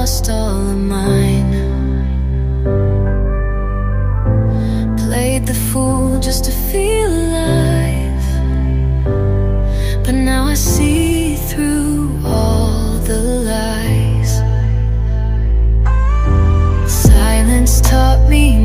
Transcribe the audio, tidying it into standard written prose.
lost all of mine. Played the fool just to feel alive, but now I see through all the lies. Silence taught me